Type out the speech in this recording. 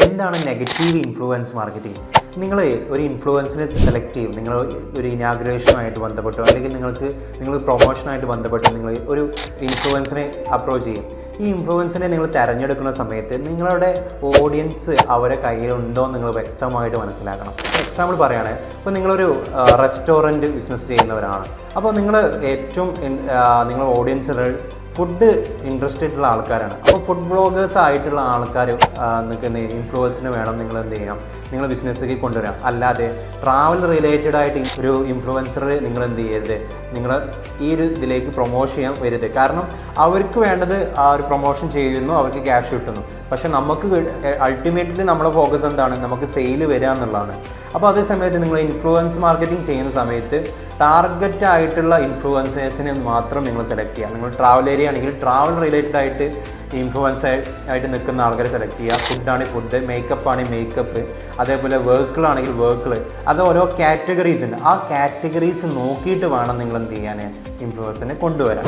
എന്താണ് negative influence marketing? നിങ്ങൾ ഒരു ഇൻഫ്ലുവൻസിനെ സെലക്ട് ചെയ്യും. നിങ്ങൾ ഒരു ഇനാഗ്രേഷനുമായിട്ട് ബന്ധപ്പെട്ടോ അല്ലെങ്കിൽ നിങ്ങൾ പ്രൊമോഷനായിട്ട് ബന്ധപ്പെട്ടോ നിങ്ങൾ ഒരു ഇൻഫ്ലുവൻസിനെ അപ്രോച്ച് ചെയ്യും. ഈ ഇൻഫ്ലുവൻസിനെ നിങ്ങൾ തിരഞ്ഞെടുക്കുന്ന സമയത്ത് നിങ്ങളുടെ ഓഡിയൻസ് അവരെ കയ്യിലുണ്ടോ എന്ന് നിങ്ങൾ വ്യക്തമായിട്ട് മനസ്സിലാക്കണം. എക്സാമ്പിൾ പറയുകയാണെങ്കിൽ ഇപ്പോൾ നിങ്ങളൊരു റെസ്റ്റോറൻറ്റ് ബിസിനസ് ചെയ്യുന്നവരാണ്. അപ്പോൾ നിങ്ങൾ ഏറ്റവും നിങ്ങളുടെ ഓഡിയൻസ് ഫുഡ് ഇൻട്രസ്റ്റഡ് ഉള്ള ആൾക്കാരാണ്. അപ്പോൾ ഫുഡ് ബ്ലോഗേഴ്സ് ആയിട്ടുള്ള ആൾക്കാർ നിൽക്കുന്ന ഇൻഫ്ലുവൻസിന് വേണം നിങ്ങൾ എന്ത് ചെയ്യാം, നിങ്ങൾ ബിസിനസ്സിലേക്ക് കൊണ്ടുവരാം. അല്ലാതെ ട്രാവൽ റിലേറ്റഡ് ആയിട്ട് ഒരു ഇൻഫ്ലുവൻസർ നിങ്ങൾ എന്ത് ചെയ്യരുത്, നിങ്ങൾ ഈ ഒരു ഇതിലേക്ക് പ്രൊമോഷൻ ചെയ്യാൻ വരരുത്. കാരണം അവർക്ക് വേണ്ടത് ആ ഒരു പ്രൊമോഷൻ ചെയ്യുന്നു, അവർക്ക് ക്യാഷ് കിട്ടുന്നു. പക്ഷെ നമുക്ക് അൾട്ടിമേറ്റ്ലി നമ്മുടെ ഫോക്കസ് എന്താണ്, നമുക്ക് സെയിൽ വരിക എന്നുള്ളതാണ്. അപ്പോൾ അതേ സമയത്ത് നിങ്ങൾ ഇൻഫ്ലുവൻസ് മാർക്കറ്റിംഗ് ചെയ്യുന്ന സമയത്ത് ടാർഗറ്റ് ആയിട്ടുള്ള ഇൻഫ്ലുവൻസേഴ്സിനെ മാത്രം നിങ്ങൾ സെലക്ട് ചെയ്യുക. നിങ്ങൾ ട്രാവൽ ഏരിയ ആണെങ്കിൽ ട്രാവൽ റിലേറ്റഡ് ആയിട്ട് ഇൻഫ്ലുവൻസ് ആയിട്ട് നിൽക്കുന്ന ആൾക്കാരെ സെലക്ട് ചെയ്യുക. ഫുഡാണെങ്കിൽ ഫുഡ്, മേക്കപ്പ് ആണെങ്കിൽ മേക്കപ്പ്, അതേപോലെ വർക്കുകളാണെങ്കിൽ വർക്കുകൾ. അത് ഓരോ കാറ്റഗറീസ് ഉണ്ട്. ആ കാറ്റഗറീസ് നോക്കിയിട്ട് വേണം നിങ്ങൾ എന്ത് ചെയ്യാൻ, ഇൻഫ്ലുവൻസിനെ കൊണ്ടുവരാൻ.